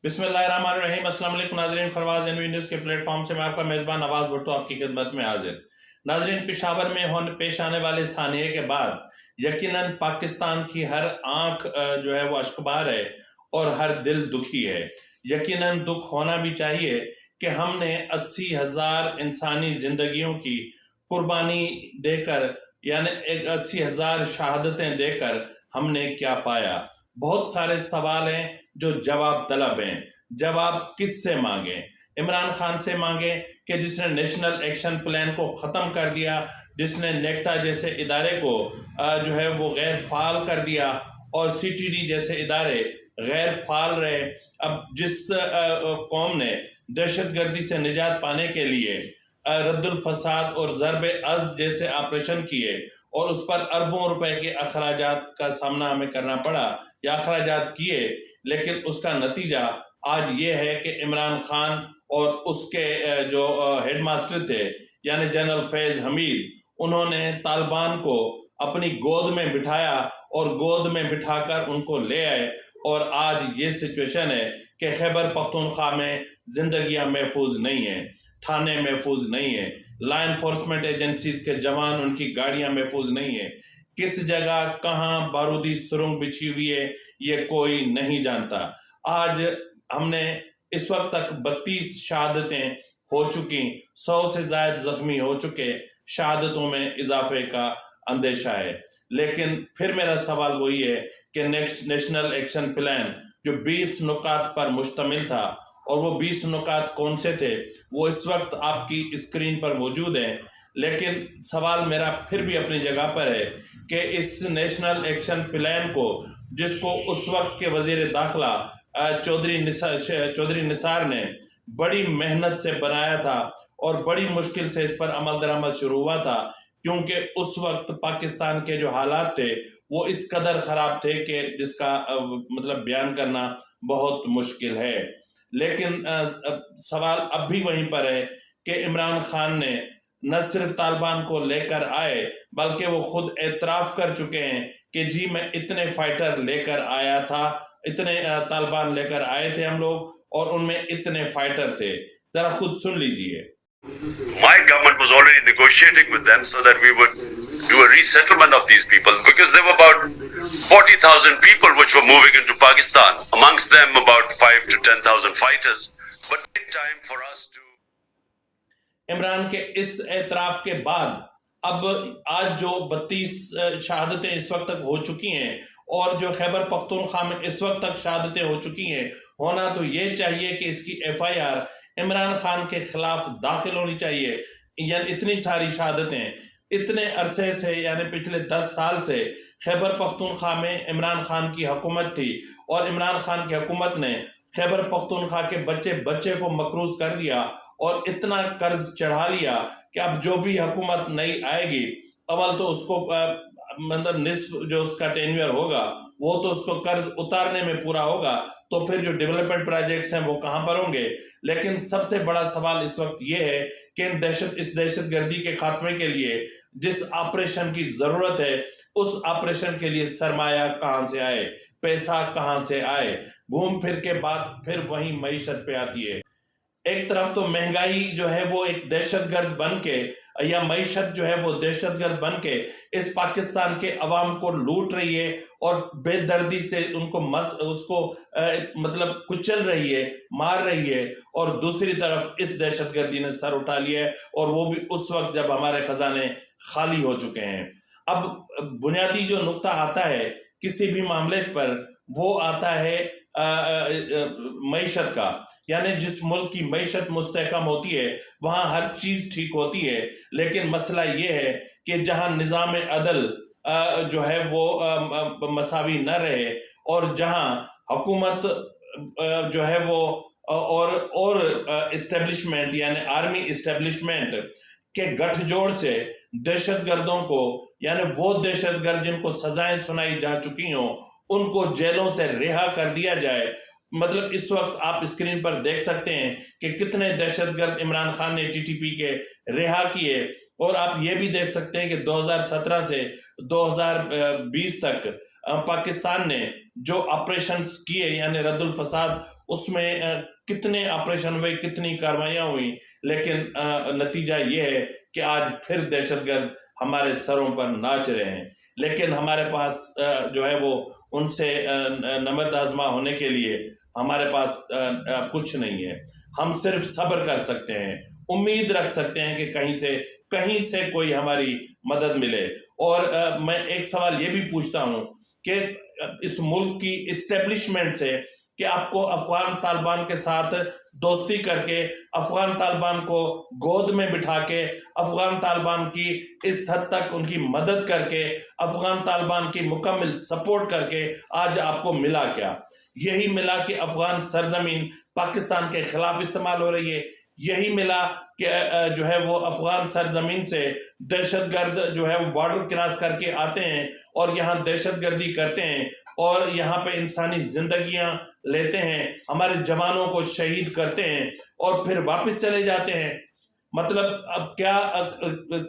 बिस्मिल्लाहिर्रहमानिर्रहीम। अस्सलाम वालेकुम नाज़रीन, फरवाज एनवी न्यूज़ के प्लेटफॉर्म से मैं आपका मेज़बान नवाज़ भुट्टो आपकी खिदमत में हाजिर। नाज़रीन, पेशावर में पेश आने वाले सानिये के बाद यकीनन पाकिस्तान की हर आंख जो है वो अश्कबार है और हर दिल दुखी है। यकीनन दुख होना भी चाहिए कि हमने 80,000 इंसानी जिंदगियों की कुर्बानी देकर, यानी 80,000 शहादतें देकर हमने क्या पाया। बहुत सारे सवाल हैं जो जवाब तलब हैं। जवाब किससे मांगे? इमरान खान से मांगे कि जिसने नेशनल एक्शन प्लान को ख़त्म कर दिया, जिसने नेक्टा जैसे इदारे को जो है वो गैर फाल कर दिया और सीटीडी जैसे इदारे गैर फाल रहे। अब जिस कौम ने दहशतगर्दी से निजात पाने के लिए रद्दुल फसाद और ज़रबे अज़्ब जैसे ऑपरेशन किए और उस पर अरबों रुपए के अखराजात का सामना हमें करना पड़ा या अखराजात किए, लेकिन उसका नतीजा आज ये है कि इमरान खान और उसके जो हेडमास्टर थे यानी जनरल फैज़ हमीद, उन्होंने तालिबान को अपनी गोद में बिठाया और गोद में बिठाकर उनको ले आए और आज ये सिचुएशन है कि खैबर पख्तूनख्वा में जिंदगियां महफूज नहीं है, थाने महफूज नहीं है, लॉ इन्फोर्समेंट एजेंसीज के जवान, उनकी गाड़ियां महफूज नहीं है। किस जगह कहाँ बारूदी सुरंग बिछी हुई है ये कोई नहीं जानता। आज हमने इस वक्त तक 32 शहादतें हो चुकी, 100 से ज्यादा जख्मी हो चुके, शहादतों में इजाफे का अंदेशा है। लेकिन फिर मेरा सवाल वही है कि नेशनल एक्शन प्लान जो 20 नुकात पर मुश्तमिल था, और वो 20 नुकात कौन से थे वो इस वक्त आपकी स्क्रीन पर मौजूद हैं। लेकिन सवाल मेरा फिर भी अपनी जगह पर है कि इस नेशनल एक्शन प्लान को, जिसको उस वक्त के वजीर दाखिला चौधरी निसार ने बड़ी मेहनत से बनाया था और बड़ी मुश्किल से इस पर अमल दरामद शुरू हुआ था, क्योंकि उस वक्त पाकिस्तान के जो हालात थे वो इस कदर ख़राब थे कि जिसका मतलब बयान करना बहुत मुश्किल है। लेकिन सवाल अब भी वहीं पर है कि इमरान खान ने न सिर्फ तालिबान को लेकर आए, बल्कि वो खुद एतराफ़ कर चुके हैं कि जी मैं इतने फाइटर लेकर आया था, इतने तालिबान लेकर आए थे हम लोग और उनमें इतने फाइटर थे। जरा खुद सुन लीजिए। My government was already negotiating with them so that we would do a resettlement of these people, because there were about 40,000 people which were moving into Pakistan, amongst them about 5 to 10,000 fighters. But it took time for us to... Imran के इस एतराफ़ के बाद अब आज जो 32 शहादतें इस वक्त तक हो चुकी हैं और जो खैबर पख्तूनख्वा में इस वक्त तक शहादतें हो चुकी हैं, होना तो ये चाहिए कि इसकी FIR इमरान खान के खिलाफ दाखिल होनी चाहिए। यानी इतनी सारी शहादतें इतने अरसे से, यानी पिछले 10 साल से खैबर पख्तूनख्वा में इमरान खान की हुकूमत थी और इमरान खान की हुकूमत ने खैबर पख्तूनख्वा के बच्चे बच्चे को मकरूज कर दिया और इतना कर्ज चढ़ा लिया कि अब जो भी हुकूमत नई आएगी, अवल तो उसको मतलब निस्फ जो उसका टेन्यूर होगा वो तो उसको कर्ज उतारने में पूरा होगा, तो फिर जो डेवलपमेंट प्रोजेक्ट्स हैं वो कहाँ पर होंगे। लेकिन सबसे बड़ा सवाल इस वक्त ये है कि इस दहशतगर्दी के खात्मे के लिए जिस ऑपरेशन की ज़रूरत है, उस ऑपरेशन के लिए सरमाया कहाँ से आए, पैसा कहाँ से आए। घूम फिर के बात फिर वही मईशत पे आती है। एक तरफ तो महंगाई जो है वो एक दहशतगर्द बन के, या मईशत जो है वो दहशतगर्द बन के इस पाकिस्तान के अवाम को लूट रही है और बेदर्दी से उनको मतलब कुचल रही है, मार रही है। और दूसरी तरफ इस दहशतगर्दी ने सर उठा लिया है, और वो भी उस वक्त जब हमारे खजाने खाली हो चुके हैं। अब बुनियादी जो नुक्ता आता है किसी भी मामले पर, वो आता है मईशत का। यानी जिस मुल्क की मईशत मुस्तहकम होती है वहाँ हर चीज़ ठीक होती है, लेकिन मसला ये है कि जहाँ निज़ाम अदल जो है वो मसावी न रहे और जहाँ हुकूमत जो है वो और इस्टेब्लिशमेंट यानी आर्मी इस्टेब्लिशमेंट के गठजोड़ से दहशतगर्दों को, यानी वो दहशतगर्द जिनको सजाएं सुनाई जा चुकी हों, उनको जेलों से रिहा कर दिया जाए। मतलब इस वक्त आप स्क्रीन पर देख सकते हैं कि कितने दहशतगर्द इमरान खान ने TTP के रिहा किए और आप ये भी देख सकते हैं कि 2017 से 2020 तक पाकिस्तान ने जो ऑपरेशंस किए यानी रद्दुल फसाद, उसमें कितने ऑपरेशन हुए, कितनी कार्रवाइयां हुई, लेकिन नतीजा ये है कि आज फिर दहशतगर्द हमारे सरों पर नाच रहे हैं। लेकिन हमारे पास जो है वो उनसे नमर्द आजमा होने के लिए हमारे पास कुछ नहीं है। हम सिर्फ सब्र कर सकते हैं, उम्मीद रख सकते हैं कि कहीं से कोई हमारी मदद मिले। और मैं एक सवाल ये भी पूछता हूं कि इस मुल्क की इस्टेब्लिशमेंट से कि आपको अफगान तालिबान के साथ दोस्ती करके, अफगान तालिबान को गोद में बिठा के, अफगान तालिबान की इस हद तक उनकी मदद करके, अफगान तालिबान की मुकम्मल सपोर्ट करके आज आपको मिला क्या? यही मिला कि अफगान सरजमीन पाकिस्तान के खिलाफ इस्तेमाल हो रही है। यही मिला कि जो है वो अफगान सरजमीन से दहशतगर्द जो है वो बॉर्डर क्रॉस करके आते हैं और यहाँ दहशतगर्दी करते हैं और यहाँ पे इंसानी जिंदगियां लेते हैं, हमारे जवानों को शहीद करते हैं और फिर वापस चले जाते हैं। मतलब अब क्या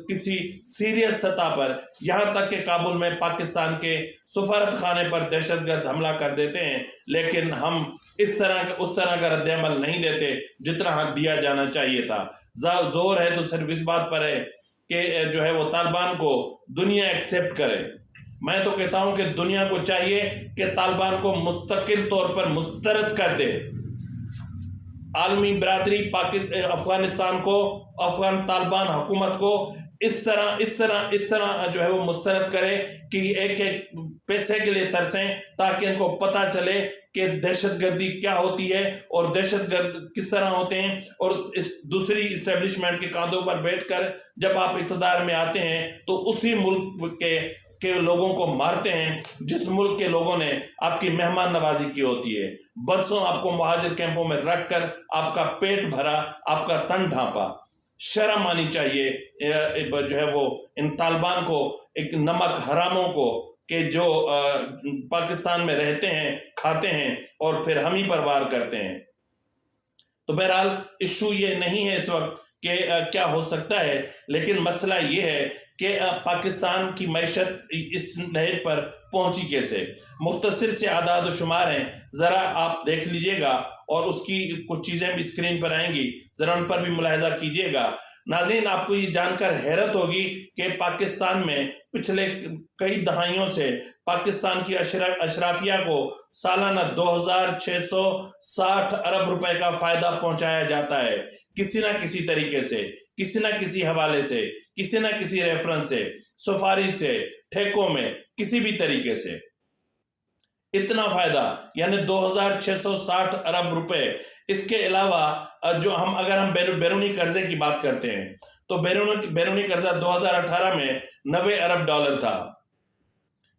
किसी सीरियस सतह पर यहाँ तक कि काबुल में पाकिस्तान के सफारत खाने पर दहशतगर्द हमला कर देते हैं, लेकिन हम उस तरह का रद्द-ए-अमल नहीं देते जितना दिया जाना चाहिए था। जोर है तो सिर्फ इस बात पर है कि जो है वो तालिबान को दुनिया एक्सेप्ट करे। मैं तो कहता हूं कि दुनिया को चाहिए कि तालिबान को मुस्तकिल तौर पर मुस्तरद कर दे। आलमी बरादरी अफगानिस्तान को, अफगान तालिबान हुकूमत को इस तरह जो है वो मुस्तरद करे कि एक एक पैसे के लिए तरसें, ताकि इनको पता चले कि दहशतगर्दी क्या होती है और दहशतगर्द किस तरह होते हैं। और इस दूसरी इस्टेब्लिशमेंट के कांधों पर बैठकर जब आप इक़्तिदार में आते हैं तो उसी मुल्क के लोगों को मारते हैं जिस मुल्क के लोगों ने आपकी मेहमान नवाजी की होती है। बरसों आपको मुहाजिर कैंपों में रखकर आपका पेट भरा, आपका तन ढांपा। शर्म आनी चाहिए जो है वो इन तालिबान को, एक नमक हरामों को, कि जो पाकिस्तान में रहते हैं, खाते हैं और फिर हम ही पर वार करते हैं। तो बहरहाल इशू ये नहीं है इस वक्त कि क्या हो सकता है, लेकिन मसला ये है कि पाकिस्तान की मैशत इस नहज पर पहुंची कैसे। मुख्तसर से आदाद शुमार हैं, ज़रा आप देख लीजिएगा और उसकी कुछ चीज़ें भी स्क्रीन पर आएंगी, ज़रा उन पर भी मुलाहिजा कीजिएगा। नाज़रीन, आपको ये जानकर हैरत होगी कि पाकिस्तान में पिछले कई दहाइयों से पाकिस्तान की अशराफिया को सालाना 2660 अरब रुपए का फ़ायदा पहुंचाया जाता है, किसी ना किसी तरीके से, किसी ना किसी हवाले से, किसी ना किसी रेफरेंस से, सुफारिश से, ठेकों में, किसी भी तरीके से। इतना फायदा यानी 2660 अरब रुपए। इसके अलावा जो अगर हम बैरूनी कर्जे की बात करते हैं तो बैरूनी कर्जा 2018 में 90 अरब डॉलर था,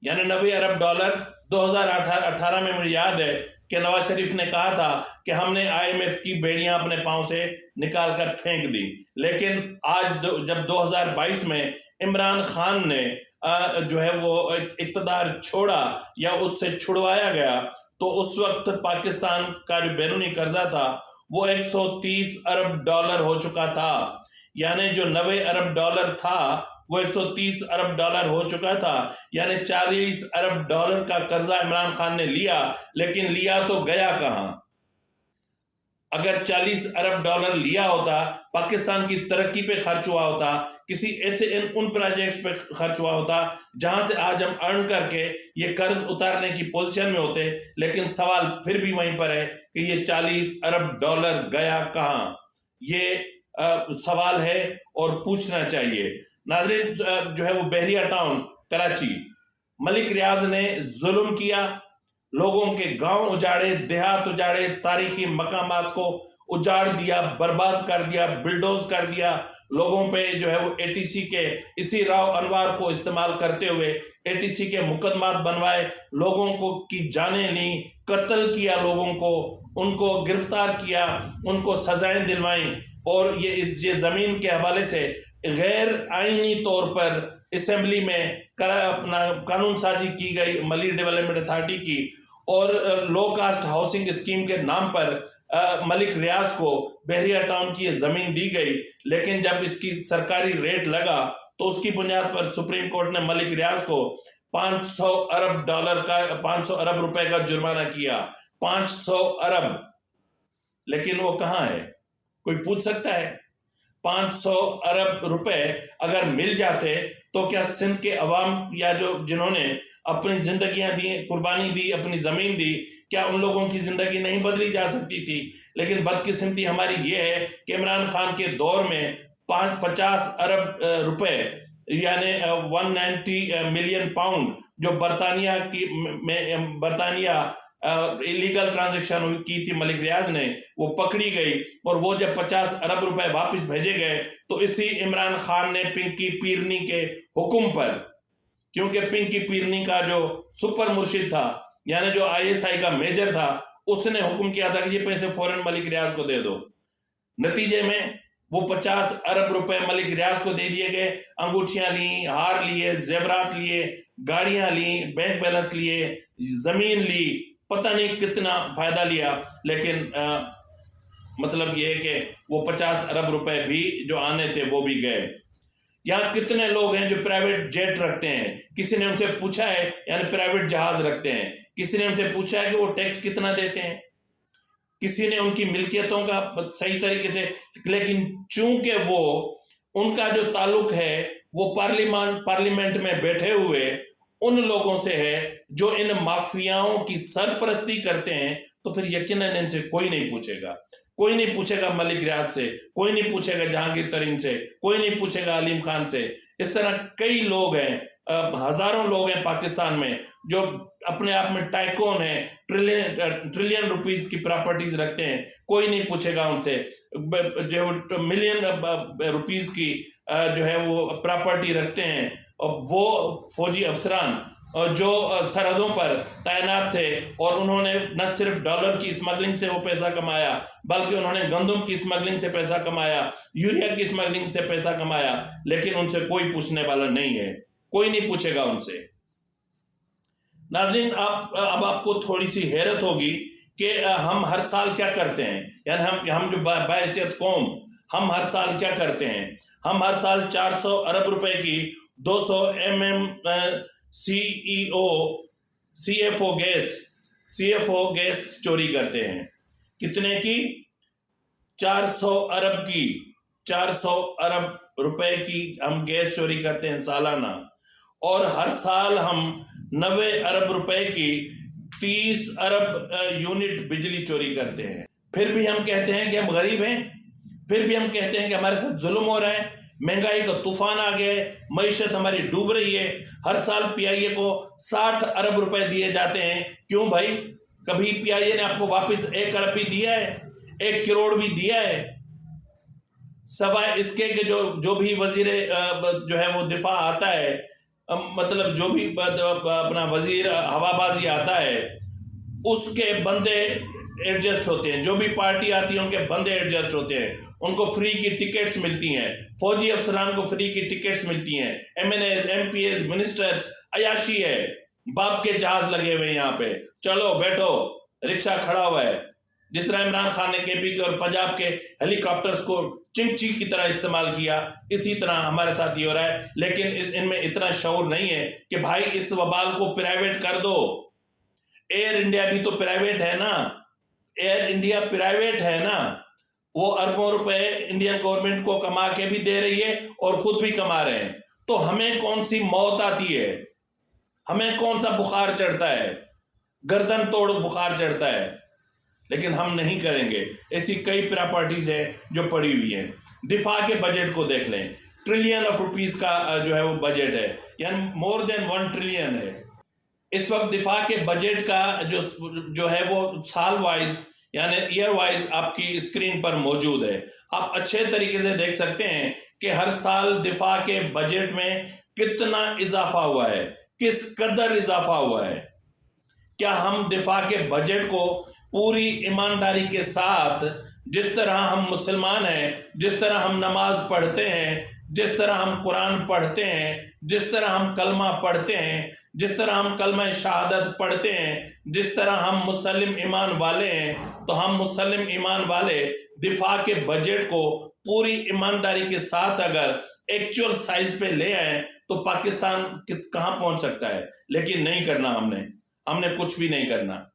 यानी 90 अरब डॉलर 2018 में। मुझे याद है कि नवाज शरीफ ने कहा था कि हमने IMF की बेड़ियां अपने पांव से निकाल कर फेंक दी, लेकिन आज जब 2022 में इमरान खान ने जो है वो इक़्तिदार छोड़ा या उससे छुड़वाया गया, तो उस वक्त पाकिस्तान का जो बैरूनी कर्जा था वो 130 अरब डॉलर हो चुका था। यानी जो 90 अरब डॉलर था वो 130 अरब डॉलर हो चुका था, यानी 40 अरब डॉलर का कर्जा इमरान खान ने लिया, लेकिन लिया तो गया कहां? अगर 40 अरब डॉलर लिया होता, पाकिस्तान की तरक्की पे खर्च हुआ होता, किसी ऐसे उन प्रोजेक्ट्स पे खर्च हुआ होता जहां से आज हम अर्न करके ये कर्ज उतारने की पोजीशन में होते, लेकिन सवाल फिर भी वहीं पर है कि ये 40 अरब डॉलर गया कहां? ये सवाल है और पूछना चाहिए। नाज़रीन, जो है वो बहरिया टाउन कराची, मलिक रियाज ने जुल्म किया, लोगों के गांव उजाड़े, देहात उजाड़े, तारीखी मकामात को उजाड़ दिया, बर्बाद कर दिया, बिल्डोज कर दिया। लोगों पे जो है वो ATC के इसी राव अनवार को इस्तेमाल करते हुए ATC के मुकदमात बनवाए, लोगों को की जानें ली, कत्ल किया लोगों को, उनको गिरफ्तार किया, उनको सजाएं दिलवाई। और ये जमीन के हवाले से गैर आईनी तौर पर असेंबली में अपना कानून साजी की गई मलिक डेवलपमेंट अथॉरिटी की, और लो कास्ट हाउसिंग स्कीम के नाम पर मलिक रियाज को बहरिया टाउन की ये जमीन दी गई, लेकिन जब इसकी सरकारी रेट लगा तो उसकी बुनियाद पर सुप्रीम कोर्ट ने मलिक रियाज को 500 अरब रुपए का जुर्माना किया। 500 अरब, लेकिन वो कहाँ है? कोई पूछ सकता है? 500 अरब रुपए अगर मिल जाते तो क्या सिंध के अवाम या जिन्होंने अपनी जिंदगियां दी, कुर्बानी दी, अपनी जमीन दी, क्या उन लोगों की जिंदगी नहीं बदली जा सकती थी? लेकिन बदकिस्मती हमारी ये है कि इमरान खान के दौर में 50 अरब रुपए यानी 190 मिलियन पाउंड जो बरतानिया इलीगल ट्रांजैक्शन की थी मलिक रियाज ने, वो पकड़ी गई। और वो जब 50 अरब रुपए वापस भेजे गए तो इसी इमरान खान ने पिंकी पीरनी के हुक्म पर, क्योंकि पिंकी पीरनी का जो सुपर मुर्शिद था यानी जो ISI का मेजर था, उसने हुक्म किया था कि ये पैसे फौरन मलिक रियाज को दे दो। नतीजे में वो 50 अरब रुपए मलिक रियाज को दे दिए गए। अंगूठियां ली, हार लिए, जेवरात लिए, गाड़ियां ली, बैंक बैलेंस लिए, जमीन ली, पता नहीं कितना फायदा लिया, लेकिन मतलब ये है कि वो 50 अरब रुपए भी जो आने थे वो भी गए। यहाँ कितने लोग हैं जो प्राइवेट जेट रखते हैं? किसी ने उनसे पूछा है, यानी प्राइवेट जहाज रखते हैं, किसी ने उनसे पूछा है कि वो टैक्स कितना देते हैं? किसी ने उनकी मिल्कियतों का सही तरीके से, लेकिन चूंकि वो उनका जो ताल्लुक है वो पार्लियामेंट में बैठे हुए उन लोगों से है जो इन माफियाओं की सरपरस्ती करते हैं, तो फिर यकीनन इनसे कोई नहीं पूछेगा। कोई नहीं पूछेगा मलिक रियाज से, कोई नहीं पूछेगा जहांगीर तरीन से, कोई नहीं पूछेगा अलीम खान से। इस तरह कई लोग हैं, हजारों लोग हैं पाकिस्तान में जो अपने आप में टाइकोन है, ट्रिलियन रुपीस की प्रॉपर्टीज रखते हैं, कोई नहीं पूछेगा उनसे। जो मिलियन रुपीस की जो है वो प्रॉपर्टी रखते हैं, और वो फौजी अफसरान जो सरहदों पर तैनात थे, और उन्होंने न सिर्फ डॉलर की स्मगलिंग से वो पैसा कमाया, बल्कि उन्होंने गंदम की स्मगलिंग से पैसा कमाया, यूरिया की स्मगलिंग से पैसा कमाया, लेकिन उनसे कोई पूछने वाला नहीं है, कोई नहीं पूछेगा उनसे। नाज़रीन, अब आपको थोड़ी सी हैरत होगी कि हम हर साल क्या करते हैं, यानी हम जो बाहैसियत कौम, हम हर साल क्या करते हैं? हम हर साल 400 अरब रुपए की 200 mm CFO गैस चोरी करते हैं। कितने की? 400 अरब की, 400 अरब रुपए की हम गैस चोरी करते हैं सालाना। और हर साल हम 90 अरब रुपए की 30 अरब यूनिट बिजली चोरी करते हैं। फिर भी हम कहते हैं कि हम गरीब हैं, फिर भी हम कहते हैं कि हमारे साथ जुल्म हो रहा है, महंगाई का तूफान आ गया है, मईशत हमारी डूब रही है। हर साल PIA को 60 अरब रुपए दिए जाते हैं। क्यों भाई? कभी PIA ने आपको वापस 1 अरब भी दिया है? 1 करोड़ भी दिया है? सवाए इसके कि जो भी वजीर जो है वो दिफा आता है, मतलब जो भी अपना वजीर हवाबाजी आता है, उसके बंदे एडजस्ट होते हैं। जो भी पार्टी आती है उनके बंदे एडजस्ट होते हैं, उनको फ्री की टिकट्स मिलती हैं, फौजी अफसरान को फ्री की टिकट्स मिलती हैं, MNAs, MPs, मिनिस्टर्स, अयाशी है, बाप के जहाज लगे हुए यहाँ पे, चलो बैठो, रिक्शा खड़ा हुआ है। जिस तरह इमरान खान ने KP के और पंजाब के हेलीकॉप्टर्स को चिंची की तरह इस्तेमाल किया, इसी तरह हमारे साथ ये हो रहा है। लेकिन इनमें इतना शऊर नहीं है कि भाई इस वबाल को प्राइवेट कर दो। एयर इंडिया भी तो प्राइवेट है ना, एयर इंडिया प्राइवेट है ना, वो अरबों रुपए इंडियन गवर्नमेंट को कमा के भी दे रही है और खुद भी कमा रहे हैं। तो हमें कौन सी मौत आती है? हमें कौन सा बुखार चढ़ता है? गर्दन तोड़ बुखार चढ़ता है, लेकिन हम नहीं करेंगे। ऐसी कई प्रॉपर्टीज है जो पड़ी हुई हैं। दिफा के बजट को देख लें, ट्रिलियन ऑफ रुपीस का जो है वो बजट है, यानी मोर देन 1 ट्रिलियन है। इस वक्त दिफा के बजट का जो है वो साल वाइज यानी ईयर वाइज आपकी स्क्रीन पर मौजूद है। आप अच्छे तरीके से देख सकते हैं कि हर साल दिफा के बजट में कितना इजाफा हुआ है, किस कदर इजाफा हुआ है। क्या हम दिफा के बजट को पूरी ईमानदारी के साथ, जिस तरह हम मुसलमान हैं, जिस तरह हम नमाज पढ़ते हैं, जिस तरह हम कुरान पढ़ते हैं, जिस तरह हम कलमा पढ़ते हैं, जिस तरह हम कलमा शहादत पढ़ते हैं, जिस तरह हम मुस्लिम ईमान वाले हैं, तो हम मुस्लिम ईमान वाले दिफा के बजट को पूरी ईमानदारी के साथ अगर एक्चुअल साइज पे ले आए तो पाकिस्तान कहाँ पहुंच सकता है। लेकिन नहीं करना, हमने कुछ भी नहीं करना।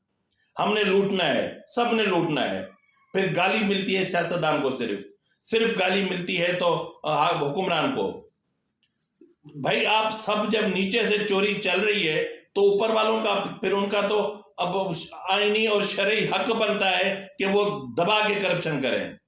हमने लूटना है, सबने लूटना है। फिर गाली मिलती है सियासतदान को, सिर्फ गाली मिलती है तो हुक्मरान को। भाई आप सब जब नीचे से चोरी चल रही है तो ऊपर वालों का, फिर उनका तो अब आईनी और शरई हक बनता है कि वो दबा के करप्शन करें।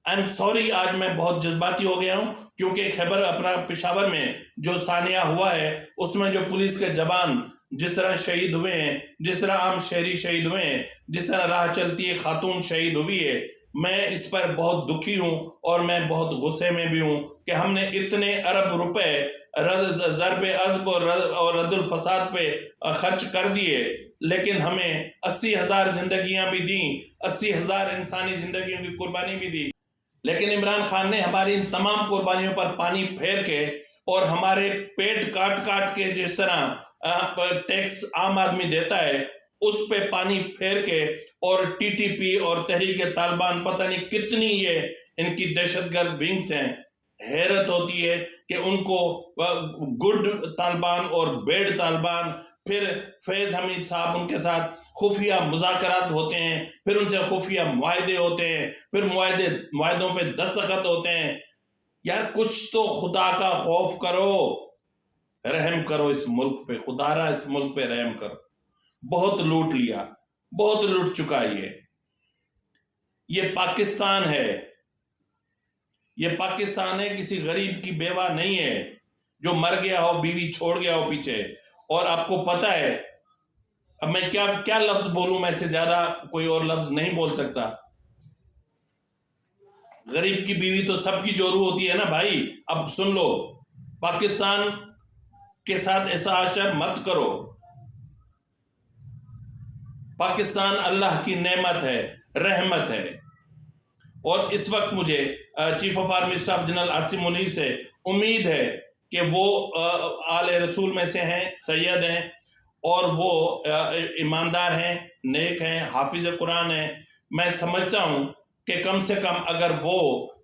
आई एम सॉरी, आज मैं बहुत जज्बाती हो गया हूं, क्योंकि खैबर अपना पेशावर में जो सानिया हुआ है उसमें जो पुलिस के जवान जिस तरह शहीद हुए हैं, जिस तरह आम शहरी शहीद हुए हैं, जिस तरह राह चलती है खातून शहीद हुई है, मैं इस पर बहुत दुखी हूं और मैं बहुत गुस्से में भी हूं कि हमने इतने अरब रुपए ज़रबे अज़ब और रद्दुल फसाद पे खर्च कर दिए, लेकिन हमें 80,000 जिंदगियां भी दी, 80,000 इंसानी जिंदगियों की कुर्बानी भी दी। लेकिन इमरान खान ने हमारी इन तमाम कुर्बानियों पर पानी फेर के और हमारे पेट काट काट के जिस तरह टैक्स आम आदमी देता है उस पे पानी फेर के, और टीटीपी और तहरीक तालिबान, पता नहीं कितनी ये इनकी दहशतगर्द विंग्स हैं। हैरत होती है कि उनको गुड तालिबान और बेड तालिबान, फिर फैज हमीद साहब उनके साथ खुफिया मुज़ाकरात होते हैं, फिर उनसे खुफिया मुआहदे होते हैं, फिर मुआहदों पे दस्तखत होते हैं। यार कुछ तो खुदा का खौफ करो, रहम करो इस मुल्क पे, खुदारा इस मुल्क पे रहम करो। बहुत लूट लिया, बहुत लूट चुका ये पाकिस्तान है, ये पाकिस्तान है, किसी गरीब की बेवा नहीं है जो मर गया हो, बीवी छोड़ गया हो पीछे। और आपको पता है, अब मैं क्या लफ्ज बोलूं, मैं इससे ज्यादा कोई और लफ्ज नहीं बोल सकता। गरीब की बीवी तो सबकी जोरू होती है ना भाई। अब सुन लो, पाकिस्तान के साथ ऐसा आशर मत करो। पाकिस्तान अल्लाह की नेमत है, रहमत है। और इस वक्त मुझे chief of army staff general Asim Munir से उम्मीद है कि वो आले रसूल में से हैं, सैयद हैं, और वो ईमानदार हैं, नेक हैं, हाफिज कुरान हैं। मैं समझता हूं कि कम से कम अगर वो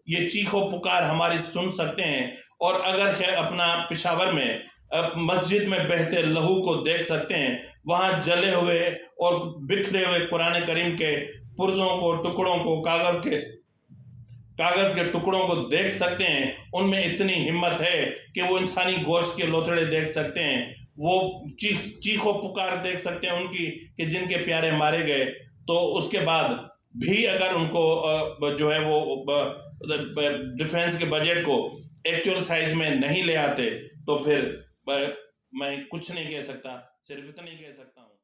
ये चीखो पुकार हमारी सुन सकते हैं, और अगर अपना पेशावर में मस्जिद में बहते लहू को देख सकते हैं, वहां जले हुए और बिखरे हुए कुरान करीम के पुर्जों को, टुकड़ों को, कागज के टुकड़ों को देख सकते हैं, उनमें इतनी हिम्मत है कि वो इंसानी गोश्त के लोथड़े देख सकते हैं, वो चीखो पुकार देख सकते हैं उनकी कि जिनके प्यारे मारे गए। तो उसके बाद भी अगर उनको जो है वो डिफेंस के बजट को एक्चुअल साइज में नहीं ले आते, तो फिर मैं कुछ नहीं कह सकता, सिर्फ इतना ही कह सकता हूँ।